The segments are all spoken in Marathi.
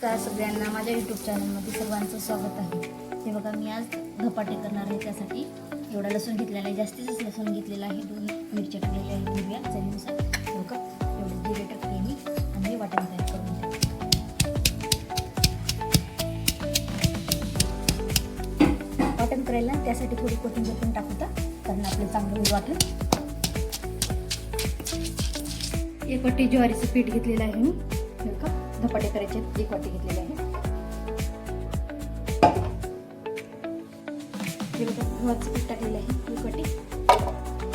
नमस्कार सगळ्यांना, माझ्या यूट्यूब चॅनलमध्ये सर्वांचं स्वागत आहे. हे बघा, मी आज धपाटे करणार आहे. त्यासाठी एवढा लसूण घेतलेला आहे, जास्तीतच लसूण घेतलेला आहे. 2 मिरच्या टाकलेल्या आहेत हिरव्या चवीनुसार. हे बघा, एवढे जिरे टाकले मी आणि वाटण तयार करून घेते. वाटण करायला त्यासाठी थोडी कोथिंबीर पण टाकूता, कारण आपलं चांगलं होईल वाटण. 1 वाटी ज्वारीचं पीठ घेतलेलं आहे मी. धपाटे करायचे 1 वाटी घेतलेले आहे. गव्हाचं पीठ टाकलेलं आहे 1 वाटी.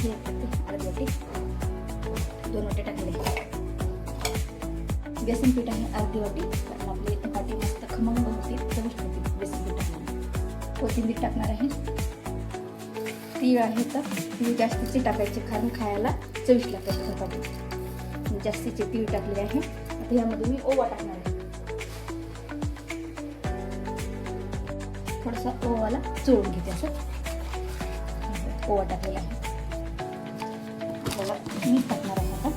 हे अर्धी वाटी, 2 वाटी टाकलेले आहे. बेसन पीठ आहे अर्धी वाटी, कारण आपले धपाटे मस्त खमंग होतील, चविष्ट होतील बेसन पीठ टाकणार. कोथिंबीर टाकणार आहे. तीळ आहे तर तीळ जास्तीचे टाकायचे, कारण खायला चविष्ट लागतात धपाटे. जास्तीचे तीळ टाकलेले आहे. आता यामध्ये मी ओवा टाकणार आहे. थोडासा ओवाला चोळून घेते. असं ओवा टाकलेला आहे. ओवा मीठ टाकणार आहे. आता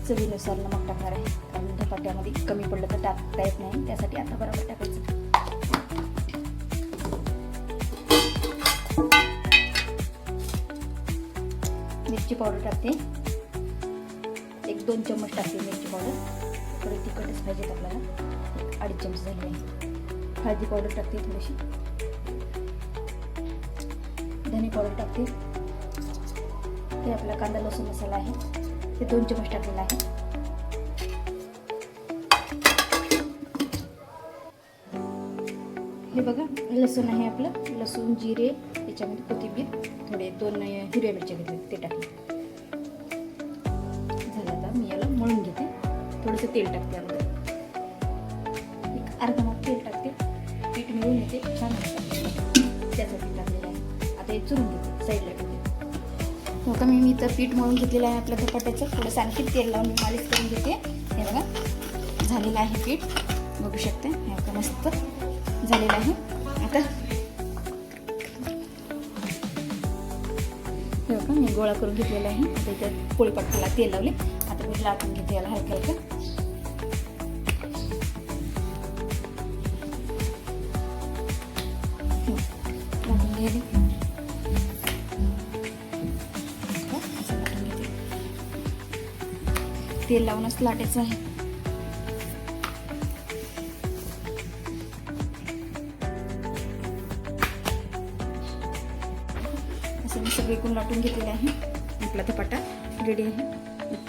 चवीनुसार नमक टाकणार आहे, कारण धपाट्यामध्ये कमी पडलं तर टाकता येत नाही, त्यासाठी आता बरोबर टाकायचं. मिरची पावडर टाकते. 1-2 चम्मच टाकते मिरची पावडर. थोडी तिखटच पाहिजेत आपल्याला. 2.5 चमचे झाले आहे. हळदी पावडर टाकते थोडीशी. धने पावडर टाकते. हे आपला कांदा लसूण मसाला आहे, ते 2 चमच टाकलेला आहे. हे बघा, लसूण आहे आपलं. लसूण, जिरे, त्याच्यामध्ये कोथिंबीर, थोडे 2 हिरव्या मिरच्या घेतले ते टाकले. मी याला मळून घेते. थोडंसं तेल टाकते. यामध्ये 1 अर्धा माप तेल टाकते. पीठ मिळून येते छान, त्यासाठी टाकलेलं आहे. आता हे चुरून घेते, साईडला ठेवते. हो का, मी इथं पीठ मळून घेतलेलं आहे आपल्या धपाट्याचं. थोडंसं आणखी तेल लावून मी मालिश करून घेते. हे बघा, झालेलं आहे पीठ, बघू शकते. हे बघा, मस्त झालेलं आहे. आता हे बघा, मी गोळा करून घेतलेला आहे. आता इथं पोळीपाटाला तेल लावले. आता मी लाटून घेते याला हलकं हलकं. लाटून घ्यायला असं लाटून घेते. तेल लावूनच लाटायचं आहे. असं मी सगळीकडून लाटून घेतलेलं आहे. आपला धपाटा रेडी आहे.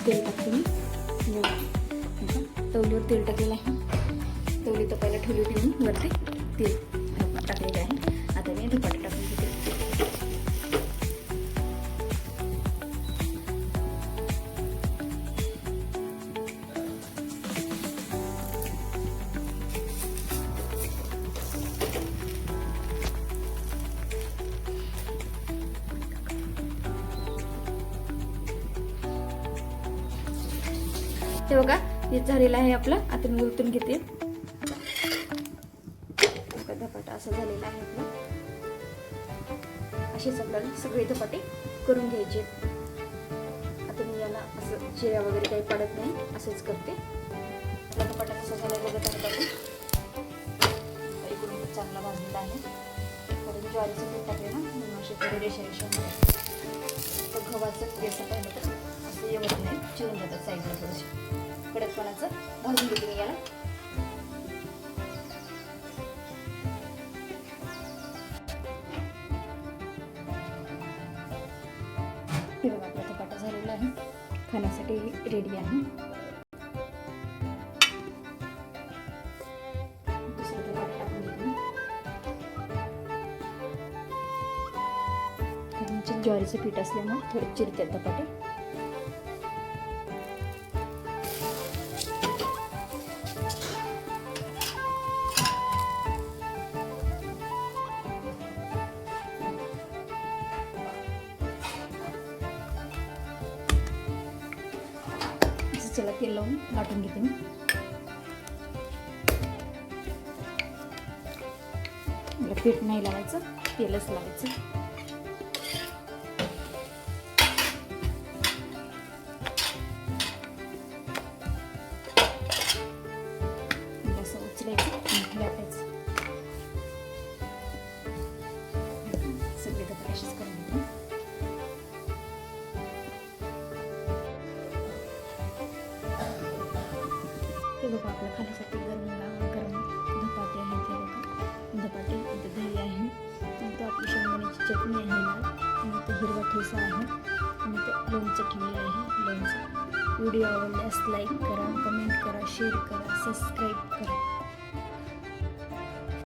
तेल टाकते मी. तवलीवर तेल टाकलेलं आहे. तवली तर पहिला ठेवली होती मी वरती. तेल टाकलेलं आहे. आता मी धपाटे टाकून घेते. हे बघा, हे झालेलं आहे आपलं. आता मी उलटून घेते. धपाटा असं झालेला आहे आपलं. असेच आपल्याला सगळे धपाटे करून घ्यायचे. आता मी याला असं चिऱ्या वगैरे काही पडत नाही, असेच करते. आपला धपाटा कसा झाला बघत आहे आपण. इकडून चांगला भाजलेला आहे. थोडं ज्वारीचं पीठ टाकले ना, म्हणून असे थोडे रेषा तर गव्हाचं बेसन पाहिलं तर असं एवढं नाही, चिरून जातात साईडला. थोडंसं कडकपणाचं भाजून घेते मी याला. हे बघा, आपला धपाटा झालेला आहे. खाण्यासाठी रेडी आहे. दुसरा धपाटा टाकून घेते. ज्वारीचं पीठ असल्यामुळे थोडे चिरते धपाटे. चला, तेल लावून लाटून घेते मी. पीठ नाही लावायचं, तेलच लावायचं. उचलायचं आणि लाटायचं. सगळे धपाटे असेच करून घेते. हे बघा आपल्या खाण्यासाठी गरम गरम धपाटे आहेत. हे बघा धपाटे, इथे दही आहे, इथे आपली शेंगदाण्याची चटणी आहे लाल, आणि इथे हिरवा ठेचा आहे, आणि इथे लोणचं ठेवलेलं आहे. लोणचं. व्हिडिओ आवडल्यास लाईक करा, कमेंट करा, शेअर करा, सबस्क्राईब करा.